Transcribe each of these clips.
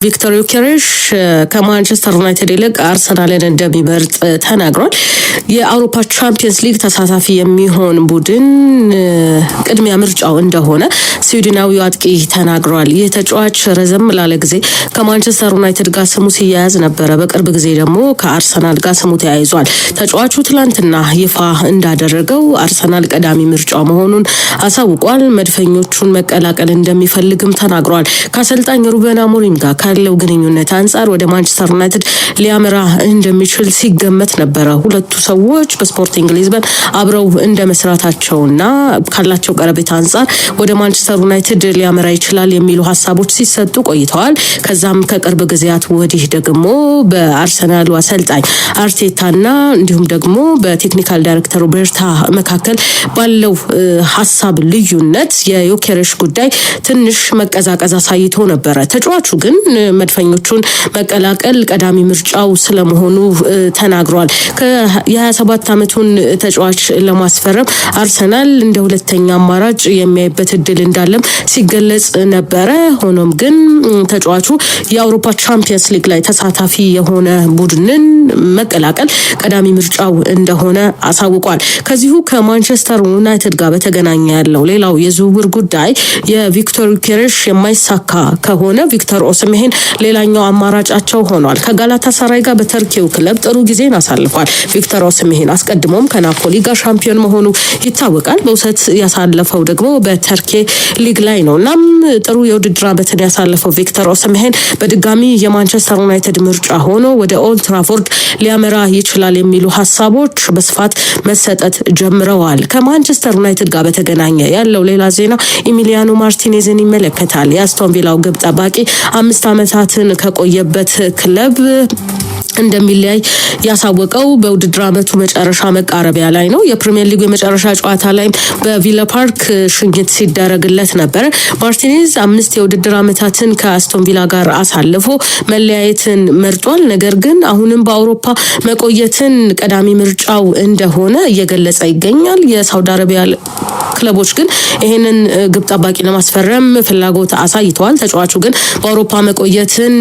ቪክቶር ዮኬሬሽ ከማንቸስተር ዩናይትድ ይልቅ አርሰናልን እንደሚመርጥ ተናግሯል። የአውሮፓ ቻምፒየንስ ሊግ ተሳታፊ የሚሆን ቡድን ቅድሚያ ምርጫው እንደሆነ ስዊድናዊው አጥቂ ተናግሯል። ይህ ተጫዋች ረዘም ላለ ጊዜ ከማንቸስተር ዩናይትድ ጋር ስሙ ሲያያዝ ነበረ። በቅርብ ጊዜ ደግሞ ከአርሰናል ጋር ስሙ ተያይዟል። ተጫዋቹ ትላንትና ይፋ እንዳደረገው አርሰናል ቀዳሚ ምርጫው መሆኑን አሳውቋል። መድፈኞቹን መቀላቀል እንደሚፈልግም ተናግሯል። ከአሰልጣኝ ሩበን አሞሪም ጋር ካለው ግንኙነት አንጻር ወደ ማንቸስተር ዩናይትድ ሊያመራ እንደሚችል ሲገመት ነበረ። ሁለቱ ሰዎች በስፖርቲንግ ሊዝበን አብረው እንደመስራታቸውና ካላቸው ቀረቤታ አንጻር ወደ ማንቸስተር ዩናይትድ ሊያመራ ይችላል የሚሉ ሀሳቦች ሲሰጡ ቆይተዋል። ከዛም ከቅርብ ጊዜያት ወዲህ ደግሞ በአርሰናሉ አሰልጣኝ አርቴታና እንዲሁም ደግሞ በቴክኒካል ዳይሬክተሩ ቤርታ መካከል ባለው ሀሳብ ልዩነት የዮኬሬሽ ጉዳይ ትንሽ መቀዛቀዝ አሳይቶ ነበረ። ተጫዋቹ ግን መድፈኞቹን መቀላቀል ቀዳሚ ምርጫው ስለመሆኑ ተናግሯል። የ27 ዓመቱን ተጫዋች ለማስፈረም አርሰናል እንደ ሁለተኛ አማራጭ የሚያይበት እድል እንዳለም ሲገለጽ ነበረ። ሆኖም ግን ተጫዋቹ የአውሮፓ ቻምፒየንስ ሊግ ላይ ተሳታፊ የሆነ ቡድንን መቀላቀል ቀዳሚ ምርጫው እንደሆነ አሳውቋል። ከዚሁ ከማንቸስተር ዩናይትድ ጋር በተገናኘ ያለው ሌላው የዝውውር ጉዳይ የቪክቶር ዮኬሬሽ የማይሳካ ከሆነ ቪክተር ኦስሜሄን ሌላኛው አማራጫቸው ሆኗል። ከጋላታሳራይ ጋር በተርኪው ክለብ ጥሩ ጊዜን አሳልፏል። ቪክተር ኦስሜሄን አስቀድሞም ከናፖሊ ጋር ሻምፒዮን መሆኑ ይታወቃል። በውሰት ያሳለፈው ደግሞ በተርኪ ሊግ ላይ ነው። እናም ጥሩ የውድድር ዓመትን ያሳለፈው ቪክተር ኦስሜሄን በድጋሚ የማንቸስተር ዩናይትድ ምርጫ ሆኖ ወደ ኦልድ ትራፎርድ ሊያመራ ይችላል የሚሉ ሀሳቦች በስፋት መሰጠት ጀምረዋል። ከማንቸስተር ዩናይትድ ጋር በተገናኘ ያለው ሌላ ዜና ኢሚሊያኖ ማርቲኔዝን ይመለከታል። የአስቶን ቪላው ግብ ጠባቂ 5 ዓመታትን ከቆየበት ክለብ እንደሚለያይ ያሳወቀው በውድድር ዓመቱ መጨረሻ መቃረቢያ ላይ ነው። የፕሪሚየር ሊግ የመጨረሻ ጨዋታ ላይ በቪላ ፓርክ ሽኝት ሲደረግለት ነበር። ማርቲኔዝ 5 የውድድር ዓመታትን ከአስቶን ቪላ ጋር አሳልፎ መለያየትን መርጧል። ነገር ግን አሁንም በአውሮፓ መቆየትን ቀዳሚ ምርጫው እንደሆነ እየገለጸ ይገኛል። የሳውዲ አረቢያ ክለቦች ግን ይሄንን ግብ ጠባቂ ለማስፈረም ፍላጎት አሳይተዋል። ተጫዋቹ ግን በአውሮፓ መቆየትን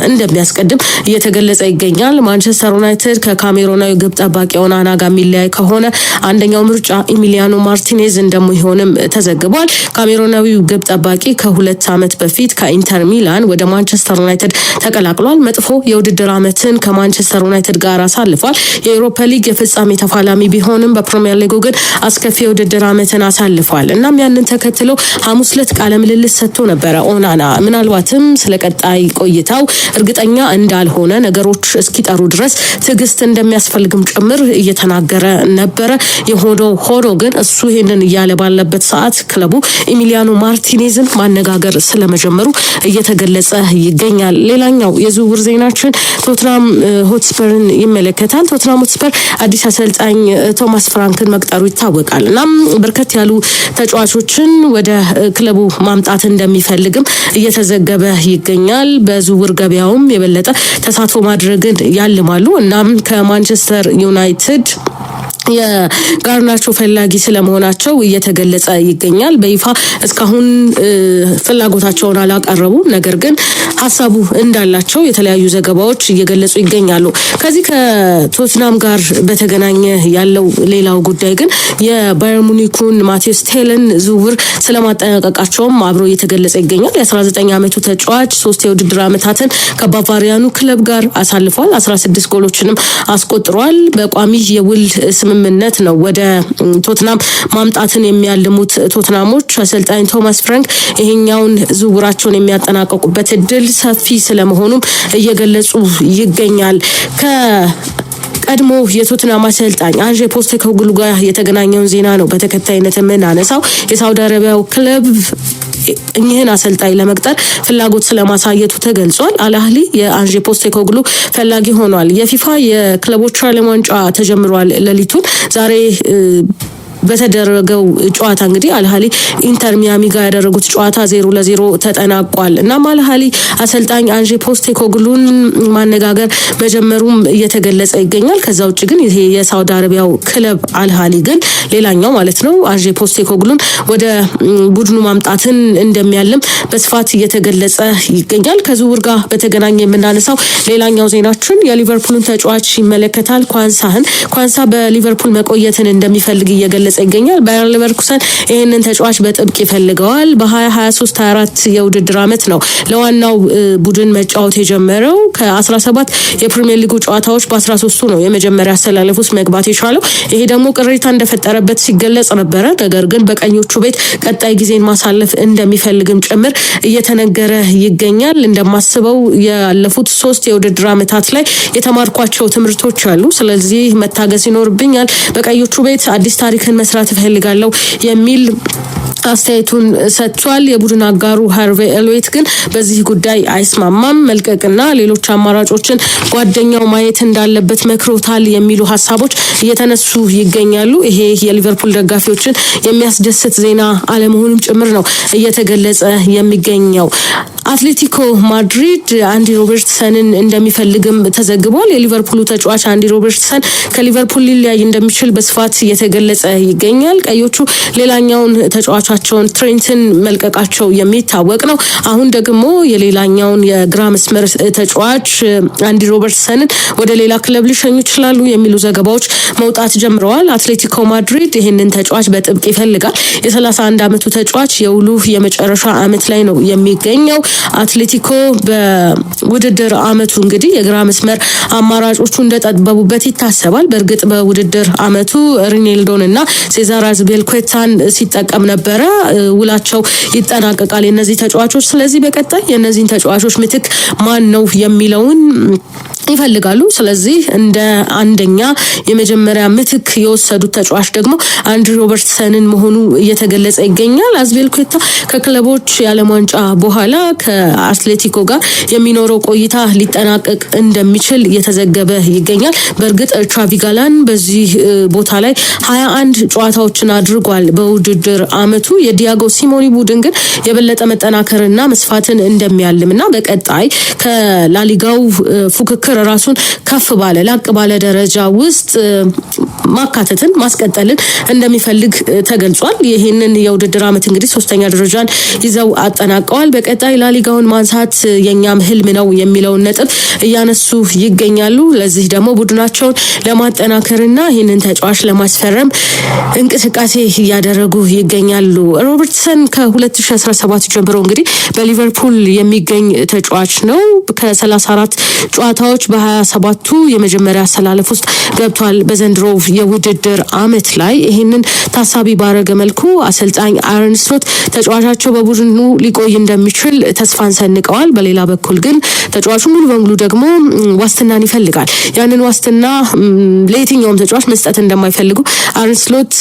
እንደሚያስቀድም እየተገለጸ ይገኛል። ማንቸስተር ዩናይትድ ከካሜሮናዊ ግብ ጠባቂ ኦናና ጋር የሚለያይ ከሆነ አንደኛው ምርጫ ኢሚሊያኖ ማርቲኔዝ እንደሚሆንም ተዘግቧል። ካሜሮናዊው ግብ ጠባቂ ከ2 ዓመት በፊት ከኢንተር ሚላን ወደ ማንቸስተር ዩናይትድ ተቀላቅሏል። መጥፎ የውድድር ዓመትን ከማንቸስተር ዩናይትድ ጋር አሳልፏል። የዩሮፓ ሊግ የፍጻሜ ተፋላሚ ቢሆንም በፕሪሚየር ሊጉ ግን አስከፊ የውድድር ዓመትን አሳልፏል። እናም ያንን ተከትሎ ሐሙስ ዕለት ቃለ ምልልስ ሰጥቶ ነበረ። ኦናና ምናልባትም ስለቀጣይ ቆይታው እርግጠኛ እንዳልሆነ ነገሮች እስኪጠሩ ድረስ ትዕግስት እንደሚያስፈልግም ጭምር እየተናገረ ነበረ። ሆኖ ግን እሱ ይሄንን እያለ ባለበት ሰዓት ክለቡ ኢሚሊያኖ ማርቲኔዝን ማነጋገር ስለመጀመሩ እየተገለጸ ይገኛል። ሌላኛው የዝውውር ዜናችን ቶትናም ሆትስፐርን ይመለከታል። ቶትናም ሆትስፐር አዲስ አሰልጣኝ ቶማስ ፍራንክን መቅጠሩ ይታወቃል። እናም በርከት ያሉ ተጫዋቾችን ወደ ክለቡ ማምጣት እንደሚፈልግም እየተዘገበ ይገኛል። በዝውውር ገበያውም የበለጠ ተሳትፎ ማድረግን ያልማሉ። እናም ከማንቸስተር ዩናይትድ የጋርናቾ ፈላጊ ስለመሆናቸው እየተገለጸ ይገኛል። በይፋ እስካሁን ፍላጎታቸውን አላቀረቡም። ነገር ግን ሀሳቡ እንዳላቸው የተለያዩ ዘገባዎች እየገለጹ ይገኛሉ። ከዚህ ከቶትናም ጋር በተገናኘ ያለው ሌላው ጉዳይ ግን የባየር ሙኒኩን ማቴዎስ ቴልን ዝውውር ስለማጠናቀቃቸውም አብሮ እየተገለጸ ይገኛል። የ19 ዓመቱ ተጫዋች 3 የውድድር ዓመታትን ከባቫሪያኑ ክለብ ጋር አሳልፏል። 16 ጎሎችንም አስቆጥሯል። በቋሚ የውል ስምምነት ነው ወደ ቶትናም ማምጣትን የሚያልሙት ቶትናሞች። አሰልጣኝ ቶማስ ፍራንክ ይሄኛውን ዝውውራቸውን የሚያጠናቀቁበት እድል ሰፊ ስለመሆኑም እየገለጹ ይገኛል። ቀድሞ የቶትናም አሰልጣኝ አንዤ ፖስቴኮግሉ ጋር የተገናኘውን ዜና ነው በተከታይነት የምናነሳው። የሳውዲ አረቢያው ክለብ እኚህን አሰልጣኝ ለመቅጠር ፍላጎት ስለማሳየቱ ተገልጿል። አልአህሊ የአንዤ ፖስቴኮግሉ ፈላጊ ሆኗል። የፊፋ የክለቦች ዓለም ዋንጫ ተጀምሯል። ሌሊቱን ዛሬ በተደረገው ጨዋታ እንግዲህ አልሃሊ ኢንተር ሚያሚ ጋር ያደረጉት ጨዋታ 0-0 ተጠናቋል እና አልሃሊ አሰልጣኝ አንጄ ፖስቴኮግሉን ማነጋገር መጀመሩም እየተገለጸ ይገኛል። ከዛ ውጭ ግን ይሄ የሳውዲ አረቢያው ክለብ አልሃሊ ግን ሌላኛው ማለት ነው አንጄ ፖስቴኮግሉን ወደ ቡድኑ ማምጣትን እንደሚያልም በስፋት እየተገለጸ ይገኛል። ከዝውውር ጋር በተገናኘ የምናነሳው ሌላኛው ዜናችን የሊቨርፑልን ተጫዋች ይመለከታል። ኳንሳ በሊቨርፑል መቆየትን እንደሚፈልግ እየገለጸ ይገኛል። ባየር ሌቨርኩሰን ይህንን ተጫዋች በጥብቅ ይፈልገዋል። በ2023-24 የውድድር ዓመት ነው ለዋናው ቡድን መጫወት የጀመረው። ከ17 የፕሪሚየር ሊጉ ጨዋታዎች በ13ቱ ነው የመጀመሪያ አሰላለፍ ውስጥ መግባት የቻለው። ይሄ ደግሞ ቅሬታ እንደፈጠረበት ሲገለጽ ነበረ። ነገር ግን በቀኞቹ ቤት ቀጣይ ጊዜን ማሳለፍ እንደሚፈልግም ጭምር እየተነገረ ይገኛል። እንደማስበው ያለፉት 3 የውድድር ዓመታት ላይ የተማርኳቸው ትምህርቶች አሉ። ስለዚህ መታገስ ይኖርብኛል። በቀዮቹ ቤት አዲስ ታሪክን መስራት እፈልጋለሁ የሚል አስተያየቱን ሰጥቷል። የቡድን አጋሩ ሃርቬ ኤልዌት ግን በዚህ ጉዳይ አይስማማም። መልቀቅና ሌሎች አማራጮችን ጓደኛው ማየት እንዳለበት መክሮታል የሚሉ ሀሳቦች እየተነሱ ይገኛሉ። ይሄ የሊቨርፑል ደጋፊዎችን የሚያስደስት ዜና አለመሆኑም ጭምር ነው እየተገለጸ የሚገኘው። አትሌቲኮ ማድሪድ አንዲ ሮበርትሰንን እንደሚፈልግም ተዘግቧል። የሊቨርፑሉ ተጫዋች አንዲ ሮበርትሰን ከሊቨርፑል ሊለያይ እንደሚችል በስፋት እየተገለጸ ይገኛል። ቀዮቹ ሌላኛውን ተጫዋቻቸውን ትሬንትን መልቀቃቸው የሚታወቅ ነው። አሁን ደግሞ የሌላኛውን የግራ መስመር ተጫዋች አንዲ ሮበርትሰንን ወደ ሌላ ክለብ ሊሸኙ ይችላሉ የሚሉ ዘገባዎች መውጣት ጀምረዋል። አትሌቲኮ ማድሪድ ይህንን ተጫዋች በጥብቅ ይፈልጋል። የ31 ዓመቱ ተጫዋች የውሉ የመጨረሻ ዓመት ላይ ነው የሚገኘው። አትሌቲኮ በውድድር ዓመቱ እንግዲህ የግራ መስመር አማራጮቹ እንደጠበቡበት ይታሰባል። በእርግጥ በውድድር ዓመቱ ሪኔልዶን እና ሴዛር አዝፒሊኩዌታን ሲጠቀም ነበረ። ውላቸው ይጠናቀቃል የነዚህ ተጫዋቾች። ስለዚህ በቀጣይ የነዚህን ተጫዋቾች ምትክ ማን ነው የሚለውን ይፈልጋሉ። ስለዚህ እንደ አንደኛ የመጀመሪያ ምትክ የወሰዱት ተጫዋች ደግሞ አንዲ ሮበርትሰንን መሆኑ እየተገለጸ ይገኛል። አዝፒሊኩዌታ ከክለቦች የዓለም ዋንጫ በኋላ ከአትሌቲኮ ጋር የሚኖረው ቆይታ ሊጠናቀቅ እንደሚችል እየተዘገበ ይገኛል። በእርግጥ ቻቪ ጋላን በዚህ ቦታ ላይ 21 ጨዋታዎችን አድርጓል በውድድር ዓመቱ። የዲያጎ ሲሞኒ ቡድን ግን የበለጠ መጠናከርና መስፋትን እንደሚያልምና በቀጣይ ከላሊጋው ፉክክር ራሱን ከፍ ባለ ላቅ ባለ ደረጃ ውስጥ ማካተትን ማስቀጠልን እንደሚፈልግ ተገልጿል። ይህንን የውድድር ዓመት እንግዲህ 3ኛ ደረጃን ይዘው አጠናቀዋል። በቀጣይ ላሊጋውን ማንሳት የኛም ህልም ነው የሚለውን ነጥብ እያነሱ ይገኛሉ። ለዚህ ደግሞ ቡድናቸውን ለማጠናከርና ይህንን ተጫዋች ለማስፈረም እንቅስቃሴ እያደረጉ ይገኛሉ። ሮበርትሰን ከ2017 ጀምሮ እንግዲህ በሊቨርፑል የሚገኝ ተጫዋች ነው። ከ34 ጨዋታዎች በ27ቱ የመጀመሪያ አሰላለፍ ውስጥ ገብቷል በዘንድሮ የውድድር ዓመት ላይ። ይህንን ታሳቢ ባረገ መልኩ አሰልጣኝ አርነ ስሎት ተጫዋቻቸው በቡድኑ ሊቆይ እንደሚችል ተስፋን ሰንቀዋል። በሌላ በኩል ግን ተጫዋቹ ሙሉ በሙሉ ደግሞ ዋስትናን ይፈልጋል። ያንን ዋስትና ለየትኛውም ተጫዋች መስጠት እንደማይፈልጉ አርነ ስሎት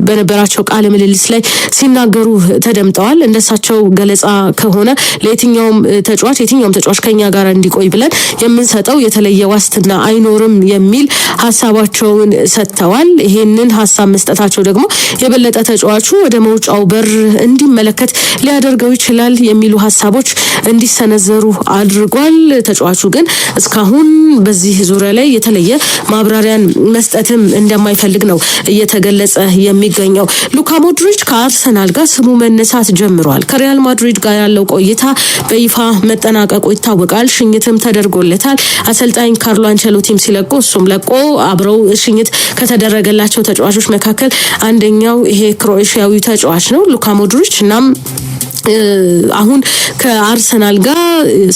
በነበራቸው ቃለ ምልልስ ላይ ሲናገሩ ተደምጠዋል። እንደሳቸው ገለጻ ከሆነ ለየትኛውም ተጫዋች ከኛ ጋር እንዲቆይ ብለን የምንሰጠው የተለየ ዋስትና አይኖርም የሚል ሀሳባቸውን ሰጥተዋል። ይሄንን ሀሳብ መስጠታቸው ደግሞ የበለጠ ተጫዋቹ ወደ መውጫው በር እንዲመለከት ሊያደርገው ይችላል የሚሉ ሀሳቦች እንዲሰነዘሩ አድርጓል። ተጫዋቹ ግን እስካሁን በዚህ ዙሪያ ላይ የተለየ ማብራሪያን መስጠትም እንደማይፈልግ ነው እየተገለጸ የሚገኘው። ሉካ ሞድሪች ከአርሰናል ጋር ስሙ መነሳት ጀምሯል። ከሪያል ማድሪድ ጋር ያለው ቆይታ በይፋ መጠናቀቁ ይታወቃል። ሽኝትም ተደርጎለታል። አሰልጣኝ ካርሎ አንቸሎቲም ሲለቁ እሱም ለቆ አብረው ሽኝት ከተደረገላቸው ተጫዋቾች መካከል አንደኛው ይሄ ክሮኤሽያዊ ተጫዋች ነው ሉካ ሞድሪች። እናም አሁን ከአርሰናል ጋር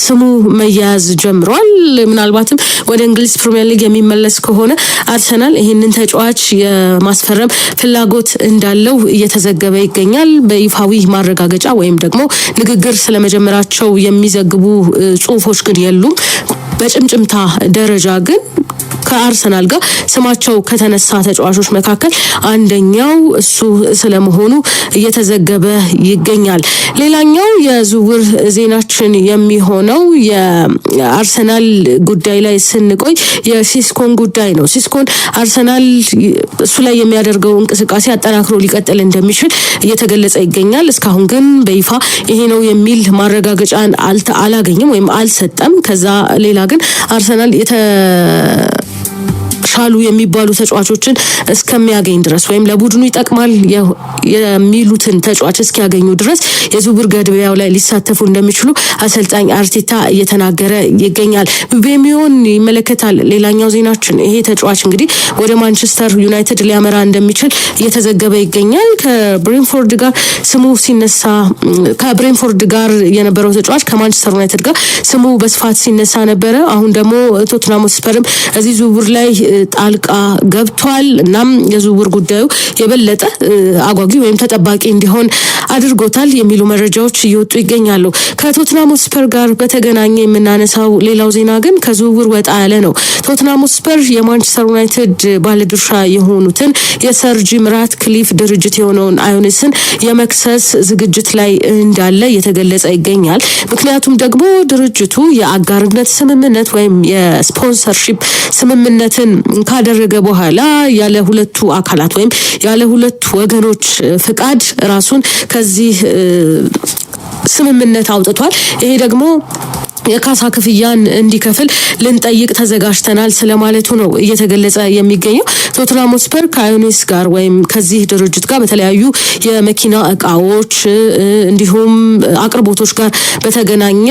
ስሙ መያያዝ ጀምሯል። ምናልባትም ወደ እንግሊዝ ፕሪሚየር ሊግ የሚመለስ ከሆነ አርሰናል ይህንን ተጫዋች የማስፈረም ፍላጎት እንዳለው እየተዘገበ ይገኛል። በይፋዊ ማረጋገጫ ወይም ደግሞ ንግግር ስለመጀመራቸው የሚዘግቡ ጽሁፎች ግን የሉም። በጭምጭምታ ደረጃ ግን ከአርሰናል ጋር ስማቸው ከተነሳ ተጫዋቾች መካከል አንደኛው እሱ ስለመሆኑ እየተዘገበ ይገኛል። ሌላኛው የዝውውር ዜናችን የሚሆነው የአርሰናል ጉዳይ ላይ ስንቆይ የሲስኮን ጉዳይ ነው። ሲስኮን አርሰናል እሱ ላይ የሚያደርገው እንቅስቃሴ አጠናክሮ ሊቀጥል እንደሚችል እየተገለጸ ይገኛል። እስካሁን ግን በይፋ ይሄ ነው የሚል ማረጋገጫን አላገኘም ወይም አልሰጠም። ከዛ ሌላ ግን አርሰናል ሻሉ የሚባሉ ተጫዋቾችን እስከሚያገኝ ድረስ ወይም ለቡድኑ ይጠቅማል የሚሉትን ተጫዋች እስኪያገኙ ድረስ የዝውውር ገበያው ላይ ሊሳተፉ እንደሚችሉ አሰልጣኝ አርቴታ እየተናገረ ይገኛል። ቤሚዮን ይመለከታል ሌላኛው ዜናችን። ይሄ ተጫዋች እንግዲህ ወደ ማንቸስተር ዩናይትድ ሊያመራ እንደሚችል እየተዘገበ ይገኛል። ከብሬንፎርድ ጋር የነበረው ተጫዋች ከማንቸስተር ዩናይትድ ጋር ስሙ በስፋት ሲነሳ ነበረ። አሁን ደግሞ ቶትናም ስፐርም እዚህ ዝውውር ላይ ጣልቃ ገብቷል። እናም የዝውውር ጉዳዩ የበለጠ አጓጊ ወይም ተጠባቂ እንዲሆን አድርጎታል የሚሉ መረጃዎች እየወጡ ይገኛሉ። ከቶትናም ስፐር ጋር በተገናኘ የምናነሳው ሌላው ዜና ግን ከዝውውር ወጣ ያለ ነው። ቶትናም ስፐር የማንቸስተር ዩናይትድ ባለድርሻ የሆኑትን የሰር ጂም ራትክሊፍ ድርጅት የሆነውን አዮኒስን የመክሰስ ዝግጅት ላይ እንዳለ እየተገለጸ ይገኛል። ምክንያቱም ደግሞ ድርጅቱ የአጋርነት ስምምነት ወይም የስፖንሰርሺፕ ስምምነትን ካደረገ በኋላ ያለ ሁለቱ አካላት ወይም ያለ ሁለቱ ወገኖች ፍቃድ ራሱን ከዚህ ስምምነት አውጥቷል። ይሄ ደግሞ የካሳ ክፍያን እንዲከፍል ልንጠይቅ ተዘጋጅተናል ስለማለቱ ነው እየተገለጸ የሚገኘው። ቶትናም ስፐር ከአዮኒስ ጋር ወይም ከዚህ ድርጅት ጋር በተለያዩ የመኪና እቃዎች እንዲሁም አቅርቦቶች ጋር በተገናኘ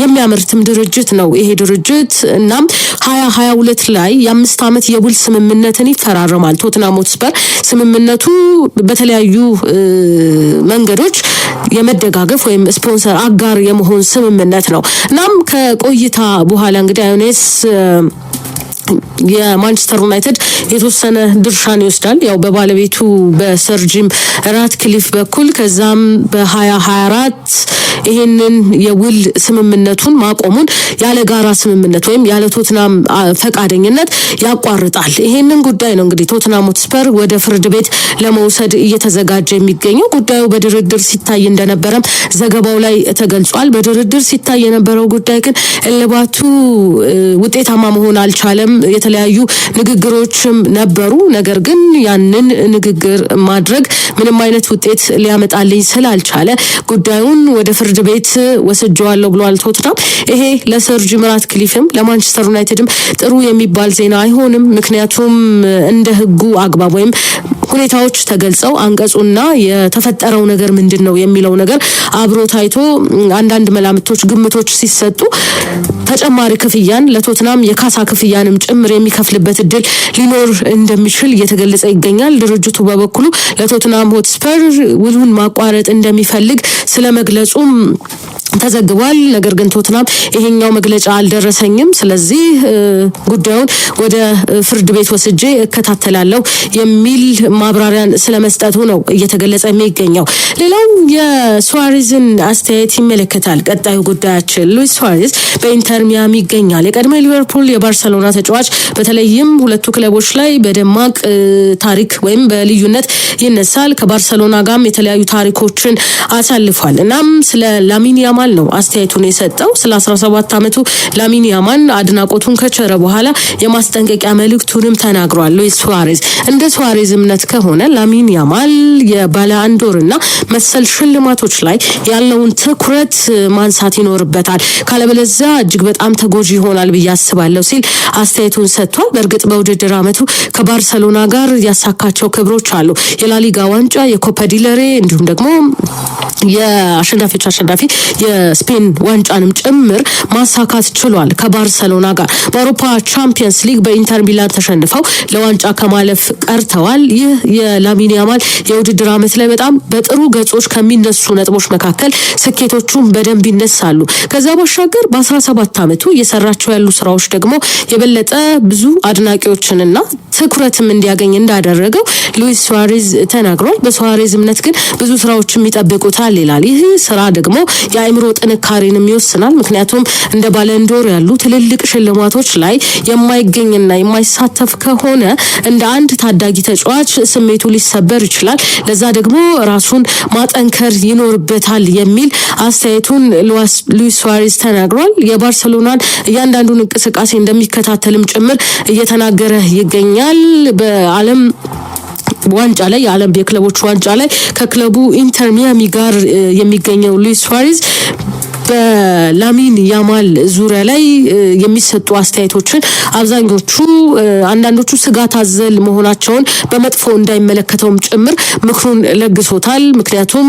የሚያመርትም ድርጅት ነው ይሄ ድርጅት። እናም 2022 ላይ የ5 ዓመት የውል ስምምነትን ይፈራረማል ቶትናም ስፐር። ስምምነቱ በተለያዩ መንገዶች የመደጋገፍ ወይም ስፖንሰር አጋር የመሆን ስምምነት ነው። እናም ከቆይታ በኋላ እንግዲህ አዮኒስ የማንቸስተር ዩናይትድ የተወሰነ ድርሻን ይወስዳል ያው በባለቤቱ በሰር ጂም ራትክሊፍ በኩል። ከዛም በ2024 ይሄንን የውል ስምምነቱን ማቆሙን ያለ ጋራ ስምምነት ወይም ያለ ቶትናም ፈቃደኝነት ያቋርጣል። ይሄንን ጉዳይ ነው እንግዲህ ቶትናም ሆትስፐር ወደ ፍርድ ቤት ለመውሰድ እየተዘጋጀ የሚገኘው። ጉዳዩ በድርድር ሲታይ እንደነበረም ዘገባው ላይ ተገልጿል። በድርድር ሲታይ የነበረው ጉዳይ ግን እልባቱ ውጤታማ መሆን አልቻለም። የተለያዩ ንግግሮችም ነበሩ። ነገር ግን ያንን ንግግር ማድረግ ምንም አይነት ውጤት ሊያመጣልኝ ስላልቻለ ጉዳዩን ወደ ፍርድ ቤት ወስጄዋለሁ ብሏል ቶትናም። ይሄ ለሰር ጂም ራትክሊፍም ለማንቸስተር ዩናይትድም ጥሩ የሚባል ዜና አይሆንም። ምክንያቱም እንደ ሕጉ አግባብ ወይም ሁኔታዎች ተገልጸው አንቀጹና የተፈጠረው ነገር ምንድነው የሚለው ነገር አብሮ ታይቶ አንዳንድ መላምቶች ግምቶች ሲሰጡ ተጨማሪ ክፍያን ለቶትናም የካሳ ክፍያንም ጭምር የሚከፍልበት እድል ሊኖር እንደሚችል እየተገለጸ ይገኛል። ድርጅቱ በበኩሉ ለቶትናም ሆትስፐር ውሉን ማቋረጥ እንደሚፈልግ ስለመግለጹም ተዘግቧል። ነገር ግን ቶትናም ይሄኛው መግለጫ አልደረሰኝም፣ ስለዚህ ጉዳዩን ወደ ፍርድ ቤት ወስጄ እከታተላለሁ የሚል ማብራሪያን ስለመስጠቱ ነው እየተገለጸ የሚገኘው። ሌላው የሱዋሬዝን አስተያየት ይመለከታል። ቀጣዩ ጉዳያችን ሉዊስ ሱዋሬዝ በኢንተር ሚያሚ ይገኛል። የቀድሞ ሊቨርፑል የባርሰሎና ተጫዋች በተለይም ሁለቱ ክለቦች ላይ በደማቅ ታሪክ ወይም በልዩነት ይነሳል። ከባርሰሎና ጋርም የተለያዩ ታሪኮችን አሳልፏል። እናም ስለ ላሚን ያማል ነው አስተያየቱን የሰጠው። ስለ 17 ዓመቱ ላሚን ያማል አድናቆቱን ከቸረ በኋላ የማስጠንቀቂያ መልእክቱንም ተናግሯል። ሉዊስ ሱዋሬዝ እንደ ሱዋሬዝ እምነት ከሆነ ላሚን ያማል የባለአንዶርና መሰል ሽልማቶች ላይ ያለውን ትኩረት ማንሳት ይኖርበታል፣ ካለበለዚያ እጅግ በጣም ተጎጂ ይሆናል ብዬ አስባለሁ ሲል አስተያየቱን ሰጥቷል። በእርግጥ በውድድር ዓመቱ ከባርሰሎና ጋር ያሳካቸው ክብሮች አሉ። የላሊጋ ዋንጫ፣ የኮፓ ዲለሬ እንዲሁም ደግሞ የአሸናፊዎች አሸናፊ የስፔን ዋንጫንም ጭምር ማሳካት ችሏል ከባርሰሎና ጋር። በአውሮፓ ቻምፒየንስ ሊግ በኢንተር ሚላን ተሸንፈው ለዋንጫ ከማለፍ ቀርተዋል። ይህ የላሚን ያማል የውድድር ዓመት ላይ በጣም በጥሩ ገጾች ከሚነሱ ነጥቦች መካከል ስኬቶቹም በደንብ ይነሳሉ። ከዛ ባሻገር በ17 ዓመቱ እየሰራቸው ያሉ ስራዎች ደግሞ የበለጠ ብዙ አድናቂዎችንና ትኩረትም እንዲያገኝ እንዳደረገው ሉዊስ ሱዋሬዝ ተናግሯል። በሱዋሬዝ እምነት ግን ብዙ ስራዎችም ይጠብቁታል ይላል። ይህ ስራ ደግሞ የአእምሮ የአእምሮ ጥንካሬንም ይወስናል። ምክንያቱም እንደ ባለንዶር ያሉ ትልልቅ ሽልማቶች ላይ የማይገኝና የማይሳተፍ ከሆነ እንደ አንድ ታዳጊ ተጫዋች ስሜቱ ሊሰበር ይችላል። ለዛ ደግሞ ራሱን ማጠንከር ይኖርበታል የሚል አስተያየቱን ሉዊስ ሱዋሬዝ ተናግሯል። የባርሰሎናን እያንዳንዱን እንቅስቃሴ እንደሚከታተልም ጭምር እየተናገረ ይገኛል። በዓለም ዋንጫ ላይ የዓለም የክለቦች ዋንጫ ላይ ከክለቡ ኢንተር ሚያሚ ጋር የሚገኘው ሉዊስ ሱዋሬዝ በላሚን ያማል ዙሪያ ላይ የሚሰጡ አስተያየቶችን አብዛኞቹ አንዳንዶቹ ስጋት አዘል መሆናቸውን በመጥፎ እንዳይመለከተውም ጭምር ምክሩን ለግሶታል። ምክንያቱም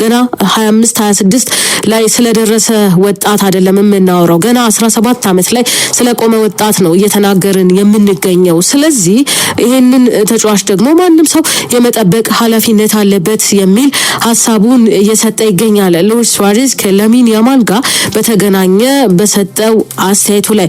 ገና 25-26 ላይ ስለደረሰ ወጣት አይደለም የምናወራው፣ ገና 17 ዓመት ላይ ስለቆመ ወጣት ነው እየተናገርን የምንገኘው። ስለዚህ ይሄንን ተጫዋች ደግሞ ማንም ሰው የመጠበቅ ኃላፊነት አለበት የሚል ሀሳቡን እየሰጠ ይገኛል። ሉዊስ ሱዋሬዝ ከላሚን ያማል ጋር በተገናኘ በሰጠው አስተያየቱ ላይ